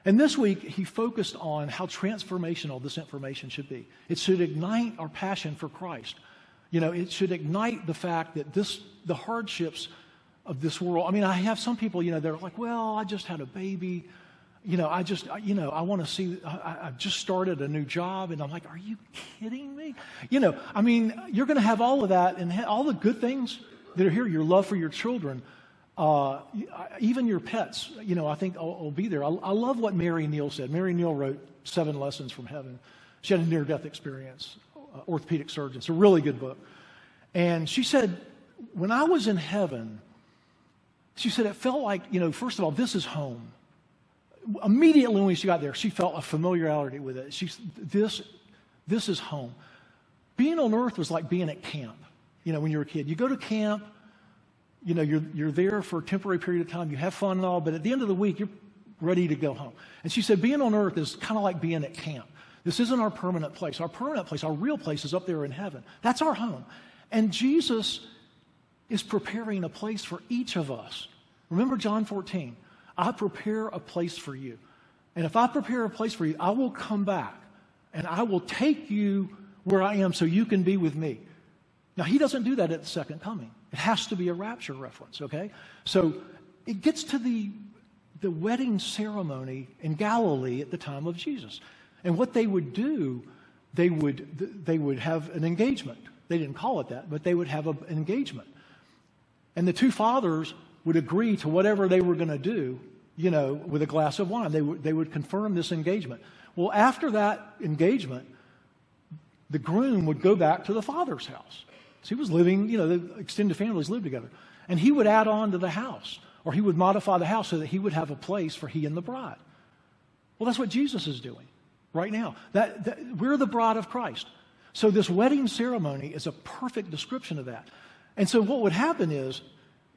And this week, he focused on how transformational this information should be. It should ignite our passion for Christ. You know, it should ignite the fact that the hardships of this world. I mean, I have some people, you know, they're like, well, I just had a baby. You know, I want to see, I've just started a new job. And I'm like, are you kidding me? You know, I mean, you're going to have all of that and all the good things that are here, your love for your children, even your pets, you know, I think will be there. I love what Mary Neal said. Mary Neal wrote 7 Lessons from Heaven. She had a near-death experience, orthopedic surgeon. It's a really good book. And she said, when I was in heaven, she said, it felt like, you know, first of all, this is home. Immediately when she got there, she felt a familiarity with it. This is home. Being on earth was like being at camp. You know, when you're a kid, you go to camp, you know, you're there for a temporary period of time, you have fun and all, but at the end of the week, you're ready to go home. And she said, being on earth is kind of like being at camp. This isn't our permanent place. Our permanent place, our real place is up there in heaven. That's our home. And Jesus is preparing a place for each of us. Remember John 14. I prepare a place for you. And if I prepare a place for you, I will come back and I will take you where I am so you can be with me. Now, he doesn't do that at the second coming. It has to be a rapture reference, okay? So it gets to the wedding ceremony in Galilee at the time of Jesus. And what they would do, they would have an engagement. They didn't call it that, but they would have an engagement. And the two fathers would agree to whatever they were going to do, you know, with a glass of wine. They would confirm this engagement. Well, after that engagement, the groom would go back to the father's house. So he was living, you know, the extended families lived together. And he would add on to the house, or he would modify the house so that he would have a place for he and the bride. Well, that's what Jesus is doing right now. We're the bride of Christ. So this wedding ceremony is a perfect description of that. And so what would happen is,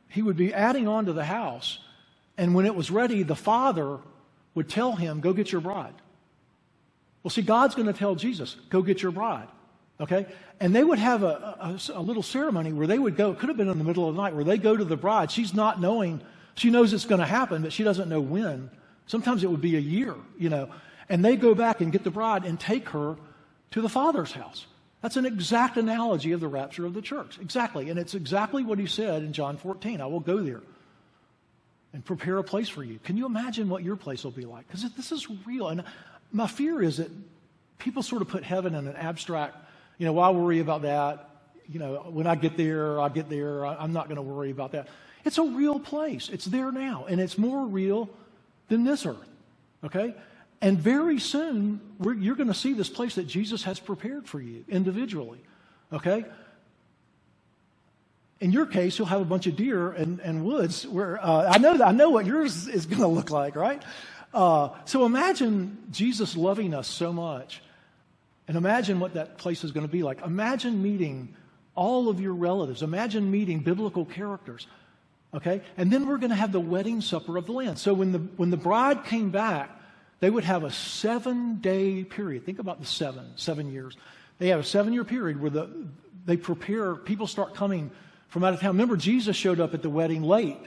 he would be adding on to the house, and when it was ready, the father would tell him, go get your bride. Well, see, God's going to tell Jesus, go get your bride, okay? And they would have a little ceremony where they would go, it could have been in the middle of the night, where they go to the bride. She's not knowing, she knows it's going to happen, but she doesn't know when. Sometimes it would be a year, you know. And they go back and get the bride and take her to the father's house. That's an exact analogy of the rapture of the church. Exactly. And it's exactly what he said in John 14. I will go there and prepare a place for you. Can you imagine what your place will be like? Because this is real. And my fear is that people sort of put heaven in an abstract, you know, why worry about that? You know, when I get there, I'll get there. I'm not going to worry about that. It's a real place. It's there now. And it's more real than this earth. Okay? And very soon, you're going to see this place that Jesus has prepared for you individually, okay? In your case, you'll have a bunch of deer and woods where I know what yours is going to look like, right? So imagine Jesus loving us so much, and imagine what that place is going to be like. Imagine meeting all of your relatives. Imagine meeting biblical characters, okay? And then we're going to have the wedding supper of the Lamb. So when the bride came back they would have a 7-day period. Think about the 7 years. They have a 7-year period where they prepare, people start coming from out of town. Remember, Jesus showed up at the wedding late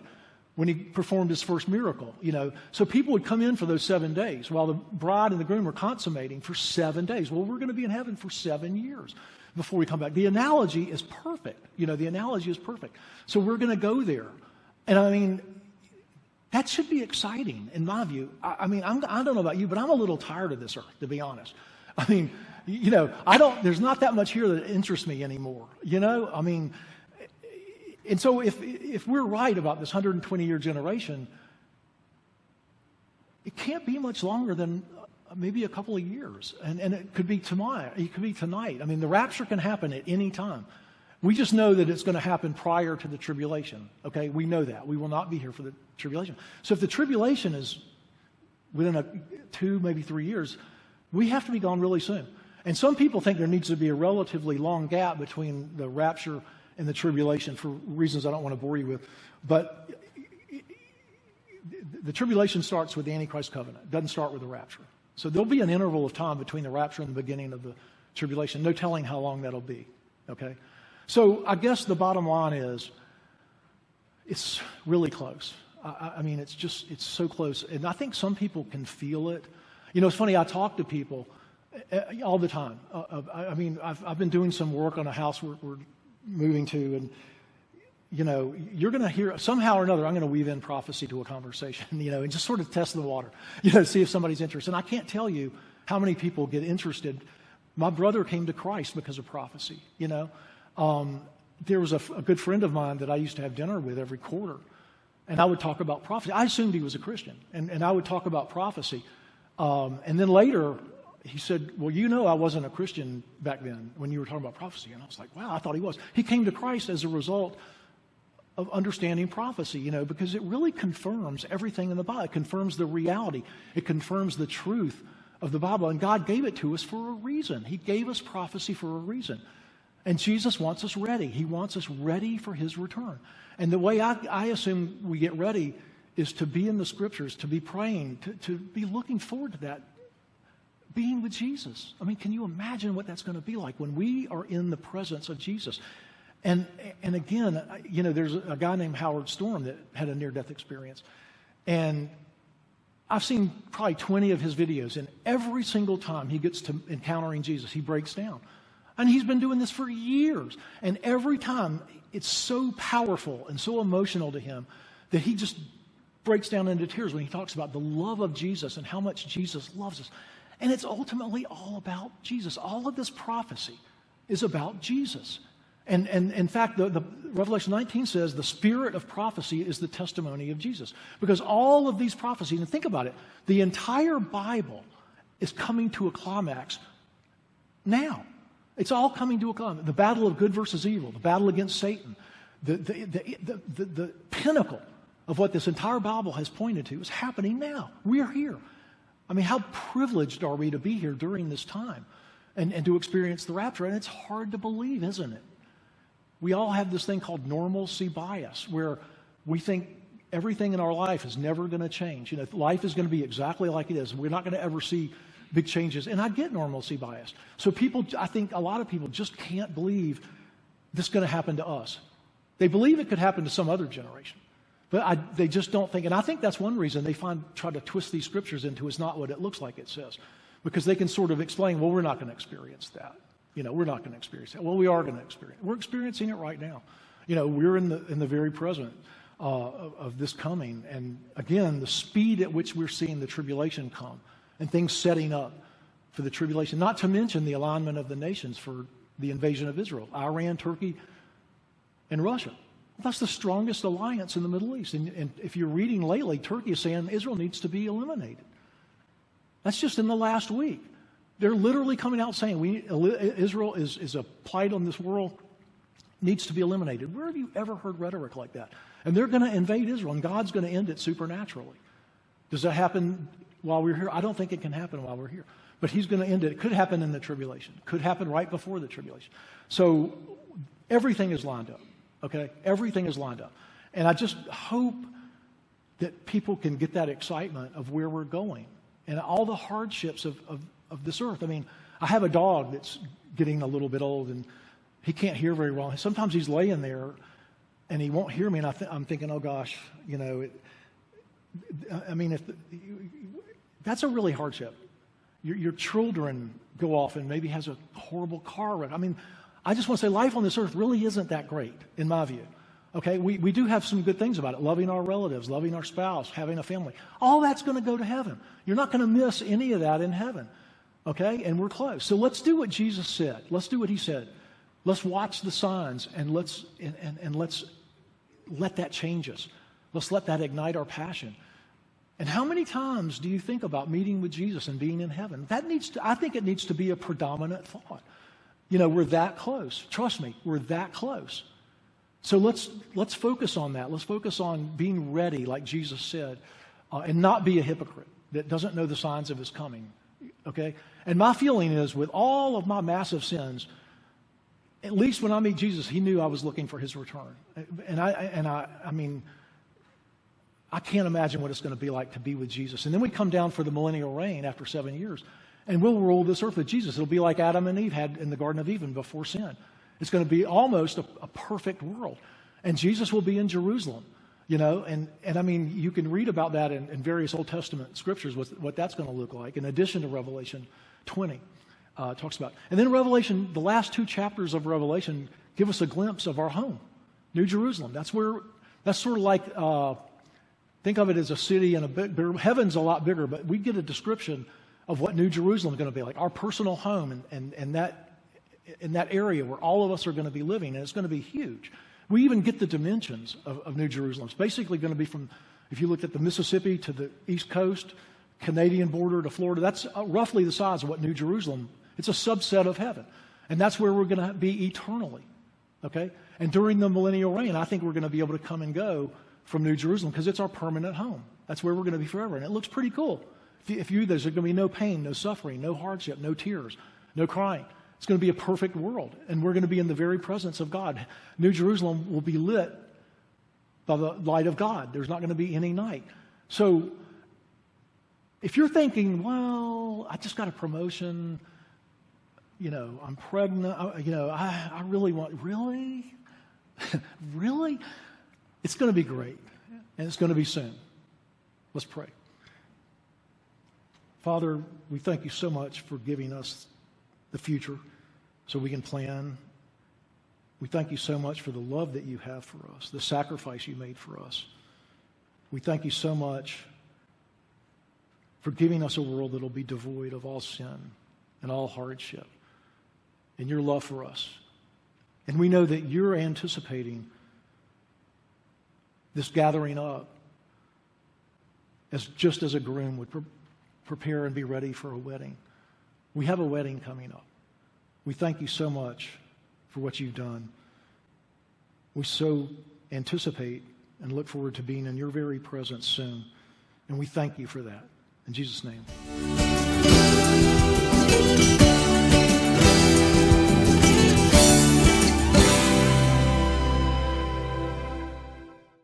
when he performed his first miracle, So people would come in for those 7 days while the bride and the groom were consummating for 7 days. Well, we're going to be in heaven for 7 years before we come back. The analogy is perfect. The analogy is perfect. So we're going to go there. And I mean, that should be exciting in my view. I don't know about you, but I'm a little tired of this earth, to be honest. I mean, there's not that much here that interests me anymore, And so if we're right about this 120-year generation, it can't be much longer than maybe a couple of years. And it could be tomorrow. It could be tonight. I mean, the rapture can happen at any time. We just know that it's going to happen prior to the tribulation. Okay? We know that. We will not be here for the tribulation. So if the tribulation is within 2, maybe 3 years, we have to be gone really soon. And some people think there needs to be a relatively long gap between the rapture and the tribulation for reasons I don't want to bore you with. But the tribulation starts with the Antichrist covenant. It doesn't start with the rapture. So there'll be an interval of time between the rapture and the beginning of the tribulation. No telling how long that'll be. Okay? So I guess the bottom line is it's really close. I mean, it's so close. And I think some people can feel it. It's funny, I talk to people all the time. I've been doing some work on a house we're moving to, and you're going to hear somehow or another. I'm going to weave in prophecy to a conversation, and just sort of test the water, see if somebody's interested. And I can't tell you how many people get interested. My brother came to Christ because of prophecy. There was a good friend of mine that I used to have dinner with every quarter, and I would talk about prophecy. I assumed he was a Christian, and I would talk about prophecy. And then later, he said, well, I wasn't a Christian back then when you were talking about prophecy. And I was like, wow, I thought he was. He came to Christ as a result of understanding prophecy, because it really confirms everything in the Bible. It confirms the reality. It confirms the truth of the Bible. And God gave it to us for a reason. He gave us prophecy for a reason. And Jesus wants us ready. He wants us ready for his return. And the way I assume we get ready is to be in the Scriptures, to be praying, to be looking forward to that, being with Jesus. I mean, can you imagine what that's going to be like when we are in the presence of Jesus? And again, there's a guy named Howard Storm that had a near-death experience. And I've seen probably 20 of his videos, and every single time he gets to encountering Jesus, he breaks down. And he's been doing this for years. And every time, it's so powerful and so emotional to him that he just breaks down into tears when he talks about the love of Jesus and how much Jesus loves us. And it's ultimately all about Jesus. All of this prophecy is about Jesus. And in fact, the Revelation 19 says the spirit of prophecy is the testimony of Jesus. Because all of these prophecies, and think about it, the entire Bible is coming to a climax now. It's all coming to a climax. The battle of good versus evil, the battle against Satan, the pinnacle of what this entire Bible has pointed to is happening now. We're here. I mean, how privileged are we to be here during this time and to experience the rapture? And it's hard to believe, isn't it? We all have this thing called normalcy bias, where we think everything in our life is never going to change. Life is going to be exactly like it is. We're not going to ever see big changes. And I get normalcy bias. So I think a lot of people just can't believe this is going to happen to us. They believe it could happen to some other generation. But they just don't think, and I think that's one reason they try to twist these scriptures into it's not what it looks like it says. Because they can sort of explain, well, we're not going to experience that. We're not going to experience that. Well, we are going to experience it. We're experiencing it right now. We're in the very present of this coming. And again, the speed at which we're seeing the tribulation come and things setting up for the tribulation, not to mention the alignment of the nations for the invasion of Israel, Iran, Turkey, and Russia. That's the strongest alliance in the Middle East. And if you're reading lately, Turkey is saying Israel needs to be eliminated. That's just in the last week. They're literally coming out saying Israel is a plight on this world, needs to be eliminated. Where have you ever heard rhetoric like that? And they're going to invade Israel, and God's going to end it supernaturally. Does that happen while we're here? I don't think it can happen while we're here. But he's going to end it. It could happen in the tribulation. It could happen right before the tribulation. So everything is lined up. Okay? Everything is lined up. And I just hope that people can get that excitement of where we're going. and all the hardships of this earth. I mean, I have a dog that's getting a little bit old, and he can't hear very well. Sometimes he's laying there, and he won't hear me, and I'm thinking, oh gosh, that's a really hardship. Your children go off and maybe has a horrible car wreck. I mean, I just want to say life on this earth really isn't that great, in my view. Okay, we do have some good things about it. Loving our relatives, loving our spouse, having a family. All that's going to go to heaven. You're not going to miss any of that in heaven. Okay, and we're close. So let's do what Jesus said. Let's do what he said. Let's watch the signs, and let's let that change us. Let's let that ignite our passion. And how many times do you think about meeting with Jesus and being in heaven? I think it needs to be a predominant thought. We're that close. Trust me, we're that close. So let's focus on that. Let's focus on being ready, like Jesus said, and not be a hypocrite that doesn't know the signs of his coming. Okay? And my feeling is, with all of my massive sins, at least when I meet Jesus, he knew I was looking for his return. And I mean, I can't imagine what it's going to be like to be with Jesus. And then we come down for the millennial reign after 7 years, and we'll rule this earth with Jesus. It'll be like Adam and Eve had in the Garden of Eden before sin. It's going to be almost a perfect world. And Jesus will be in Jerusalem, and I mean, you can read about that in various Old Testament scriptures, what that's going to look like, in addition to Revelation 20 talks about. And then Revelation, the last 2 chapters of Revelation give us a glimpse of our home, New Jerusalem. That's sort of like, think of it as a city and a bit bigger. Heaven's a lot bigger, but we get a description of what New Jerusalem is going to be like, our personal home, and that in that area where all of us are going to be living, and it's going to be huge. We even get the dimensions of New Jerusalem. It's basically going to be from, if you looked at the Mississippi to the East Coast, Canadian border to Florida, that's roughly the size of what New Jerusalem, it's a subset of heaven. And that's where we're going to be eternally, okay? And during the millennial reign, I think we're going to be able to come and go from New Jerusalem because it's our permanent home. That's where we're going to be forever. And it looks pretty cool. There's going to be no pain, no suffering, no hardship, no tears, no crying. It's going to be a perfect world, and we're going to be in the very presence of God. New Jerusalem will be lit by the light of God. There's not going to be any night. So if you're thinking, well, I just got a promotion, I'm pregnant, I really want, really? Really? It's going to be great, and it's going to be soon. Let's pray. Father, we thank you so much for giving us the future so we can plan. We thank you so much for the love that you have for us, the sacrifice you made for us. We thank you so much for giving us a world that will be devoid of all sin and all hardship and your love for us. And we know that you're anticipating this gathering up just as a groom would prepare and be ready for a wedding. We have a wedding coming up. We thank you so much for what you've done. We so anticipate and look forward to being in your very presence soon. And we thank you for that. In Jesus' name.